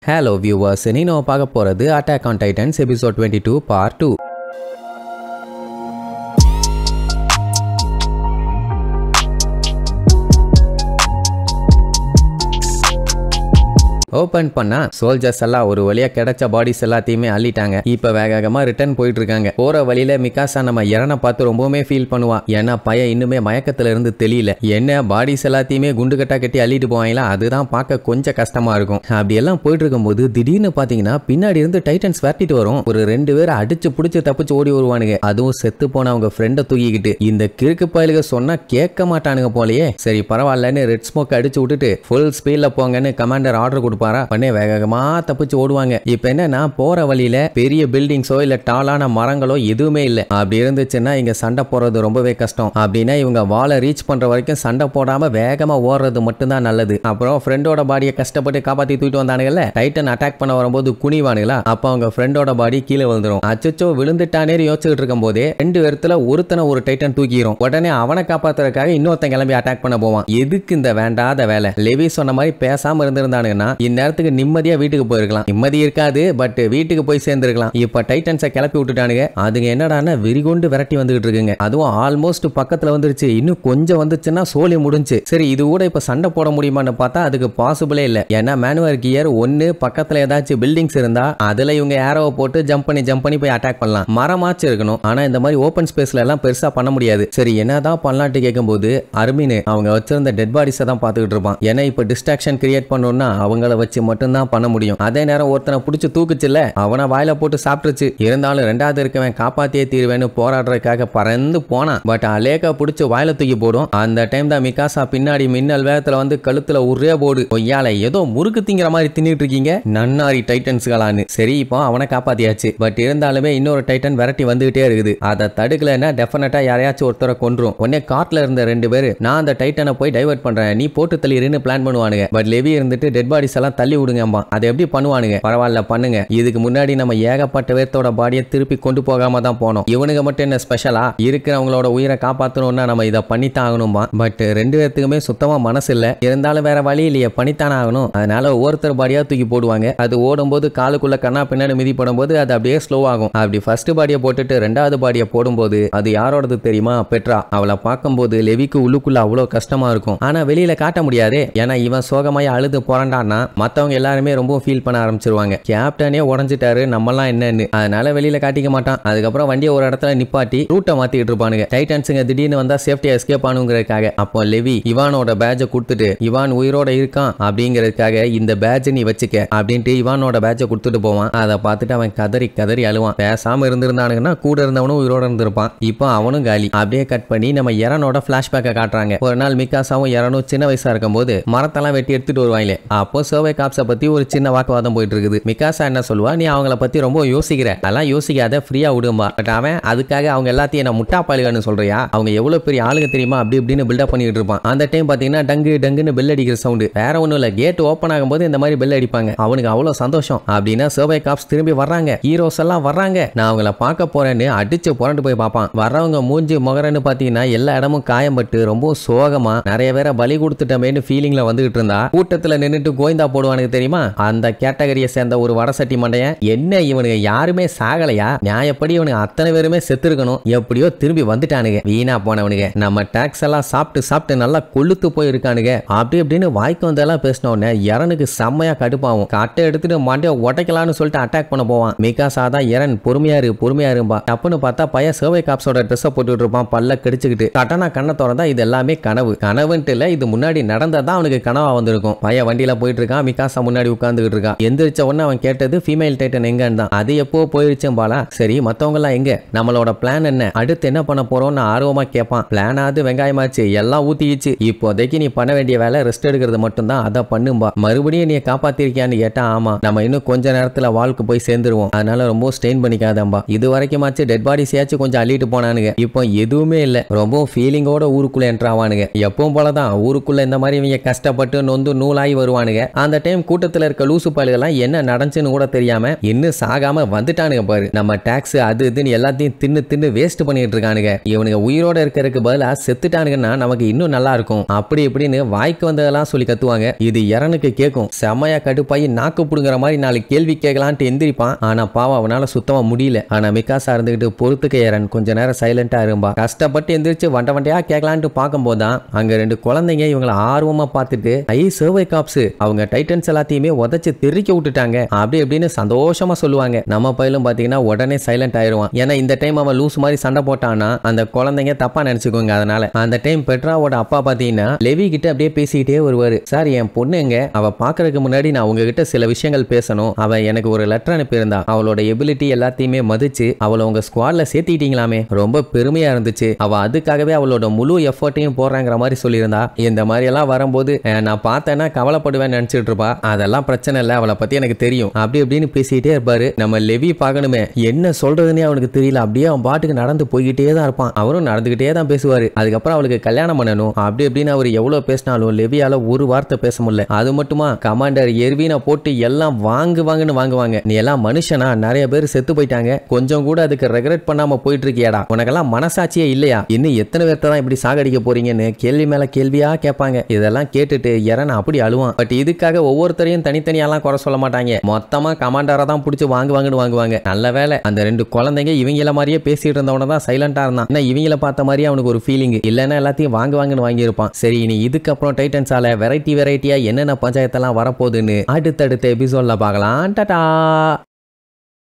Hello viewers, நீ நம்ம பார்க்க போறது Attack on Titans episode 22 part 2. Open பண்ணா சோல்ஜர்ஸ் எல்லாம் ஒரு வழியா கிடைச்ச பாடிஸ் எல்லாத்தையுமே அள்ளிட்டாங்க. இப்ப வேகமா ரிட்டர்ன் போயிட்டு இருக்காங்க. போற வழியில மிகாசா நம்ம இறனை பார்த்து ரொம்பவுமே ஃபீல் பண்ணுவா. ஏன்னா பையன் இன்னுமே மயக்கத்துல இருந்து தெரியல. என்ன பாடிஸ் எல்லாத்தையுமே குண்டு கட்டா கட்டி அள்ளிட்டு போவாங்களா, அதுதான் பார்க்க கொஞ்சம் கஷ்டமா இருக்கும். அப்படி எல்லாம் போயிட்டு இருக்கும்போது திடீர்னு பாத்தீங்கன்னா பின்னாடி இருந்து டைட்டன்ஸ் வரட்டிட்டு வரும். ஒரு 2 பேரை அடிச்சு புடிச்சு தப்பிச்சு ஓடி வருவானுங்க. அதுவும் செத்து போன அவங்க ஃப்ரெண்டை தூக்கிக்கிட்டு. இந்த கிறுக்கு பயலுக சொன்னா கேட்க மாட்டானுங்க போலயே. சரி பரவாயில்லன்னு ரெட் ஸ்மோக் அடிச்சு விட்டுட்டு ஃபுல் ஸ்பீட்ல போங்கன்னு கமாண்டர் ஆர்டர் கொடுப்பாரா. பண்ணே வேகமா தப்பிச்சு ஓடுவாங்க. இப்ப என்னன்னா போற வழியில பெரிய பில்டிங்ஸோ இல்ல டாலான மரங்களோ எதுவுமே இல்ல. அப்படி இருந்துச்சுன்னா இங்க சண்டை போறது ரொம்பவே கஷ்டம். அப்படின்னா இவங்க வாலை ரீச் பண்ற வரைக்கும் சண்டை போடாம வேகமா ஓடுறது மட்டும்தான் நல்லது. அப்புறம் ஃப்ரெண்டோட பாடியை கஷ்டப்பட்டு காப்பாத்தி தூக்கிட்டு வந்தானுங்கல்ல, டைட்டன் அட்டாக் பண்ண வரும்போது குனிவானுங்களா, அப்ப அவங்க ஃப்ரெண்டோட பாடி கீழே விழுந்துரும். அச்சோ விழுந்துட்டானே யோசிச்சுட்டு இருக்கும் போதே 2 பேர்த்துல ஒருத்தனை ஒரு டைட்டன் தூக்கிடும். உடனே அவனை காப்பாத்துறதுக்காக இன்னொருத்தன் கிளம்பி அட்டாக் பண்ண போவான். எதுக்கு இந்த வேண்டாத வேலை? லெவி சொன்ன மாதிரி பேசாம இருந்திருந்தானுங்கன்னா இந்நேரத்துக்கு நிம்மதியா வீட்டுக்கு போயிருக்கலாம். நிம்மதி இருக்காது, பட் வீட்டுக்கு போய் சேர்ந்திருக்கலாம். இப்ப டைட்டன்ஸை கிளப்பி விட்டுட்டானுங்க. அதுங்க என்னடான்னா வெறிகொண்டு விரட்டி வந்துகிட்டு இருக்குங்க. அதுவும் ஆல்மோஸ்ட் பக்கத்துல வந்துருச்சு. இன்னும் கொஞ்சம் வந்துச்சுன்னா சோலி முடிஞ்சு. சரி இது கூட இப்ப சண்டை போட முடியுமான்னு பார்த்தா அதுக்கு பாசிபிளே இல்ல. ஏன்னா மேனுவர் கியர் ஒன்னு பக்கத்துல ஏதாச்சும் பில்டிங்ஸ் இருந்தா அதுல இவங்க ஏரோவை போட்டு ஜம்ப் பண்ணி போய் அட்டாக் பண்ணலாம். மரமாச்சு இருக்கணும். ஆனா இந்த மாதிரி ஓபன் ஸ்பேஸ்ல எல்லாம் பெருசா பண்ண முடியாது. சரி என்னதான் பண்ணலான்ட்டு கேட்கும்போது அர்மின் அவங்க வச்சிருந்த டெட் பாடிஸை தான் பார்த்துக்கிட்டு இருப்பான். ஏன்னா இப்ப டிஸ்ட்ராக்ஷன் கிரியேட் பண்ணணும்னா அவங்கள வச்சு மட்டும்தான் பண்ண முடியும். அதே நேரம் ஒருத்தனை பிடிச்சு தூக்குச்சுல, அவனை வாயில போட்டு சாப்பிட்டுச்சு. இருந்தாலும் 2வது இருக்கவன் காப்பாத்தியே தீர்வேன்னு போராடுறதுக்காக பறந்து போனான். பட் அலேக்கா பிடிச்சு வாயில தூக்கி போடும். அந்த டைம் தான் மிகாசா பின்னாடி மின்னல் வேகத்துல வந்து கழுத்துல ஒரே போடு. கொய்யால ஏதோ முறுக்கு திங்கிற மாதிரி தின்னுட்டு இருக்கீங்க நன்னாரி டைட்டன்ஸ்களான்னு. சரி இப்போ அவனை காப்பாத்தியாச்சு. பட் இருந்தாலுமே இன்னொரு டைட்டன் விரட்டி வந்துகிட்டே இருக்குது. அதை தடுக்கலன்னா டெஃபினட்டா யாரையாச்சும் ஒருத்தரை கொன்றும். உடனே காட்ல இருந்த 2 பேரு நான் அந்த டைட்டனை போய் டைவர்ட் பண்றேன், நீ போட்டு தள்ளிடுன்னு பிளான் பண்ணுவானுங்க. பட் லெவி இருந்துட்டு டெட் பாடிஸ் எல்லாம் தள்ளி விடுங்கம்பா. அதை எப்படி பண்ணுவானுங்க? பரவாயில்ல பண்ணுங்க. இதுக்கு முன்னாடி நம்ம ஏகப்பட்ட பேர்த்தோட பாடியை திருப்பி கொண்டு போகாம தான் போனோம். இவனுங்க மட்டும் என்ன ஸ்பெஷலா? இருக்கிறவங்களோட உயிரை காப்பாற்றணும்னா நம்ம இதை பண்ணித்தான் ஆகணும்பா. பட் 2 பேர்த்துக்குமே சுத்தமா மனசு இல்ல. இருந்தாலும் வேற வழி இல்லையே, பண்ணித்தானே ஆகணும். அதனால ஒவ்வொருத்தர் பாடியா தூக்கி போடுவாங்க. அது ஓடும்போது காலுக்குள்ள கண்ணா பின்னாடி மிதிப்படும் போது அது அப்படியே ஸ்லோ ஆகும். அப்படி ஃபர்ஸ்ட் பாடியை போட்டுட்டு 2வது பாடியை போடும்போது அது யாரோடது தெரியுமா? பெட்ரா. அவளை பார்க்கும்போது லெவிக்கு உள்ளுக்குள்ள அவ்வளவு கஷ்டமா இருக்கும். ஆனா வெளியில காட்ட முடியாது. ஏன்னா இவன் சோகமாய் அழுது புரண்டான்னா மத்தவங்க எல்லாருமே ரொம்ப ஃபீல் பண்ண ஆரம்பிச்சிருவாங்க. கேப்டனே உடஞ்சிட்டாரு, நம்மலாம் என்னன்னு. அதனால வெளியில காட்டிக்க மாட்டான். அதுக்கப்புறம் வண்டியை ஒரு இடத்துல நிப்பாட்டி ரூட்டை மாத்திட்டு இருப்பானுங்க. டைட்டன்ஸுங்க திடீர்னு வந்தா சேஃப்டியா எஸ்கேப் ஆனுங்கிறதுக்காக. அப்போ லெவி இவானோட பேட்சை கொடுத்துட்டு இவான் உயிரோட இருக்கான் அப்படிங்கிறதுக்காக இந்த பேட்சை நீ வச்சுக்க அப்படின்ட்டு இவானோட பேட்சை கொடுத்துட்டு போவான். அதை பார்த்துட்டு அவன் கதறி அழுவான். பேசாம இருந்திருந்தானுங்கன்னா கூட இருந்தவனும் உயிரோட இருந்திருப்பான். இப்போ அவனும் காலி. அப்படியே கட் பண்ணி நம்ம இறனோட பிளாஷ்பேக்கை காட்டுறாங்க. ஒரு நாள் மிகாசாவும் இறனும் சின்ன வயசா இருக்கும் போது மரத்தெல்லாம் வெட்டி எடுத்துட்டு வருவாங்களே, அப்போ சர்வே காப்ஸை பத்தி ஒரு சின்ன வாக்குவாதம் போயிட்டு இருக்குது. மிகாசா என்ன சொல்லுவா, நீ அவங்கள பத்தி ரொம்ப யோசிக்கிற, அதெல்லாம் யோசிக்காத, ஃப்ரீயா விடுமா. பட் அவன் அதுக்காக அவங்க எல்லாத்தையும் என்ன முட்டா பாலுகன்னு சொல்றியா, அவங்க எவ்வளவு பெரிய ஆளுங்க தெரியுமா அப்படி இப்படின்னு பில்டப் பண்ணிட்டு இருப்பான். அந்த டைம் பாத்தீங்கன்னா டங்குன்னு பெல் அடிக்கிற சவுண்ட். வேற ஒண்ணும் இல்ல, கேட் ஓப்பன் ஆகும்போது இந்த மாதிரி பெல் அடிப்பாங்க. அவனுக்கு அவ்வளவு சந்தோஷம். அப்படின்னா சர்வே காப்ஸ் திரும்பி வர்றாங்க, ஹீரோஸ் எல்லாம் வர்றாங்க, நான் அவங்கள பார்க்க போறேன்னு அடிச்சு புரண்டு போய் பார்ப்பான். வர்றவங்க மூஞ்சி முகரன்னு பாத்தீங்கன்னா எல்லா இடமும் காயம்பட்டு ரொம்ப சோகமா நிறைய பேரை பலி கொடுத்துட்டமேன்னு ஃபீலிங்ல வந்துகிட்டு இருந்தா கூட்டத்துல நின்னுட்டு கோயந்தா போடுவானுங்க தெரியுமா. அந்த கேட்டகரியை சேர்ந்த ஒரு வடசட்டி மண்டையன், என்ன இவனுங்க யாருமே சாகலையா, நியாயப்படி இவனுங்க அத்தனை பேருமே செத்து இருக்கணும், எப்படியோ திரும்பி வந்துட்டானுங்க, வீணா போனவனுங்க, நம்ம டாக்ஸ் எல்லாம் சாப்பிட்டு நல்லா கொளுத்து போய் இருக்கானுங்க அப்படி அப்படின்னு வாய்க்கு வந்தெல்லாம் பேசினோடனே இறனுக்கு செம்மையா கடுப்பாகும். கட்டை எடுத்துட்டு மண்டைய உடைக்கலான்னு சொல்லிட்டு அட்டாக் பண்ண போவான். மிகாசா தான் இறன் பொறுமையா இருப்பா. தப்புன்னு பார்த்தா பையன் சர்வே காப்ஸோட ட்ரெஸ்ஸை போட்டுட்டு இருப்பான், பல்ல கடிச்சுக்கிட்டு. கட்டனா கண்ணை திறந்தா இது எல்லாமே கனவுன்ட்டு இல்ல, இது முன்னாடி நடந்ததான் அவனுக்கு கனவா வந்திருக்கும். பையன் வண்டியில போயிட்டு இருக்கான், மிகாசா முன்னாடி உட்கார்ந்துகிட்டு இருக்கான். எந்திரிச்ச உடனே அவன் கேட்டது ஃபீமேல் டைட்டன் எங்கன்னு தான். அது எப்போ போயிருச்சும் பாலா. சரி மத்தவங்க எல்லாம் எங்க, நம்மளோட பிளான் என்ன, அடுத்து என்ன பண்ண போறோம்னு ஆர்வமா கேட்பான். பிளானாவது வெங்காயமாச்சு, எல்லாம் ஊத்திச்சு. இப்போதைக்கு நீ பண்ண வேண்டிய வேலை ரெஸ்ட் எடுக்கிறது மட்டும்தான், அதை பண்ணும்பா. மறுபடியும் நீ காப்பாத்திருக்கியான்னு கேட்டா ஆமா, நம்ம இன்னும் கொஞ்ச நேரத்துல வால்க்கு போய் சேர்ந்துருவோம், அதனால ரொம்ப ஸ்டெயின் பண்ணிக்காதம்பா. இது வரைக்குமாச்சு டெட் பாடிஸையாச்சும் கொஞ்சம் அள்ளிட்டு போனானுங்க, இப்போ எதுவுமே இல்ல, ரொம்ப ஃபீலிங்கோட ஊருக்குள்ள என்ட்ராவானுங்க. எப்பவும் போலதான் ஊருக்குள்ள இந்த மாதிரி இவங்க கஷ்டப்பட்டு நொந்து நூலாகி வருவானுங்க. அந்த அந்த டைம் கூட்டத்துல இருக்க லூசு பாலுகள்லாம் என்ன நடந்துச்சுன்னு கூட தெரியாம இன்னும் சாகாம வந்துட்டானுங்க பாரு. நம்ம டாக்ஸ் அது இதுன்னு எல்லாத்தையும் தின்னு தின்னு வேஸ்ட் பண்ணிட்டு இருக்கானுங்க. இவனுங்க உயிரோட இருக்கிறதுக்கு பதிலா செத்துட்டானுங்கன்னா நமக்கு இன்னும் நல்லா இருக்கும் அப்படி இப்படின்னு வாய்க்கு வந்ததெல்லாம் சொல்லி கத்துவாங்க. இது எரனுக்கு கேட்கும். செமையா கடுப்பாயி நாக்கு புடுங்குற மாதிரி 4 கேள்வி கேட்கலான்ட்டு எந்திரிப்பான். ஆனா பாவம் அவனால சுத்தமா முடியல. ஆனா மிகாசா இருந்துகிட்டு பொறுத்துக்க எரன், கொஞ்ச நேரம் சைலண்டா இரும்பா. கஷ்டப்பட்டு எந்திரிச்சு வண்ட வண்டையா கேட்கலான்ட்டு பார்க்கும் தான் அங்க 2 குழந்தைங்க இவங்களை ஆர்வமா பார்த்துட்டு சர்வை காப்ஸ் அவங்க டைட்டன்ஸ் எல்லாத்தையுமே உதச்சு தெறிக்க விட்டுட்டாங்க அப்படி எப்படின்னு சந்தோஷமா சொல்லுவாங்க. நம்ம பையலும் பாத்தீங்கன்னா உடனே சைலண்ட் ஆயிருவான். ஏன்னா இந்த டைம் அவன் லூஸ் மாதிரி சண்டை போட்டான்னா அந்த குழந்தைங்க தப்பா நினைச்சுக்கோங்க. அதனால அந்த டைம் பெட்ராவோட அப்பா பாத்தீங்கன்னா லெவி கிட்ட அப்படியே பேசிக்கிட்டே வருவாரு. சார் என் பொண்ணுங்க அவ பாக்குறதுக்கு முன்னாடி நான் உங்ககிட்ட சில விஷயங்கள் பேசணும். அவ எனக்கு ஒரு லெட்டர் அனுப்பியிருந்தா. அவளோட எபிலிட்டி எல்லாத்தையுமே மதிச்சு அவளை உங்க ஸ்குவாட்ல சேர்த்திட்டீங்களாமே, ரொம்ப பெருமையா இருந்துச்சு. அவ அதுக்காகவே அவளோட முழு எஃபர்ட்டையும் போறாங்கிற மாதிரி சொல்லியிருந்தா. இந்த மாதிரி எல்லாம் வரும்போது நான் பார்த்தேன்னா கவலைப்படுவேன் நினைச்சிட்டு இருப்பா. அதெல்லாம் பிரச்சனை இல்லை, அவளை பத்தி எனக்கு தெரியும் அப்படி இப்படின்னு பேசிக்கிட்டே இருப்பாரு. நம்ம லெவி பார்க்கணுமே, என்ன சொல்றதுன்னே அவனுக்கு தெரியல. அப்படியே அவன் பாட்டுக்கு நடந்து போய்கிட்டே தான் இருப்பான். அவரும் நடந்துகிட்டே தான் பேசுவாரு. அதுக்கப்புறம் அவளுக்கு கல்யாணம் பண்ணணும் அப்படி இப்படின்னு அவர் எவ்வளவு பேசினாலும் லெவியால ஒரு வார்த்தை பேச முடியல. அது மட்டுமா கமாண்டர் எர்வினை போட்டு எல்லாம் வாங்குவாங்கன்னு வாங்குவாங்க. நீ எல்லாம் மனுஷனா? நிறைய பேர் செத்து போயிட்டாங்க, கொஞ்சம் கூட அதுக்கு ரெக்ரெட் பண்ணாம போயிட்டு இருக்கியாடா? உனக்கெல்லாம் மனசாட்சியே இல்லையா? இன்னும் எத்தனை பேர்த்த தான் இப்படி சாகடிக்க போறீங்கன்னு கேள்வி மேல கேள்வியா கேட்பாங்க. இதெல்லாம் கேட்டுட்டு எரன் அப்படி அழுவான். பட் இதுக்காக ஒவ்வொருத்தரையும் தனித்தனியாலாம் குறை சொல்ல மாட்டாங்க. மொத்தமா கமாண்டரை தான் பிடிச்சி வாங்குவாங்கன்னு வாங்குவாங்க. நல்ல வேலை அந்த 2 குழந்தைங்க இவங்கள மாதிரியே பேசிட்டு இருந்தவன தான் சைலண்டா இருந்தான். இவங்கள பார்த்த மாதிரியே அவனுக்கு ஒரு ஃபீலிங் இல்லைன்னா எல்லாத்தையும் வாங்குவாங்கன்னு வாங்கியிருப்பான். சரி, இனி இதுக்கப்புறம் டைட்டன்ஸால வெரைட்டியா என்னென்ன பஞ்சாயத்தெல்லாம் வரப்போகுதுன்னு அடுத்தடுத்த எபிசோட்ல பார்க்கலாம். டாடா.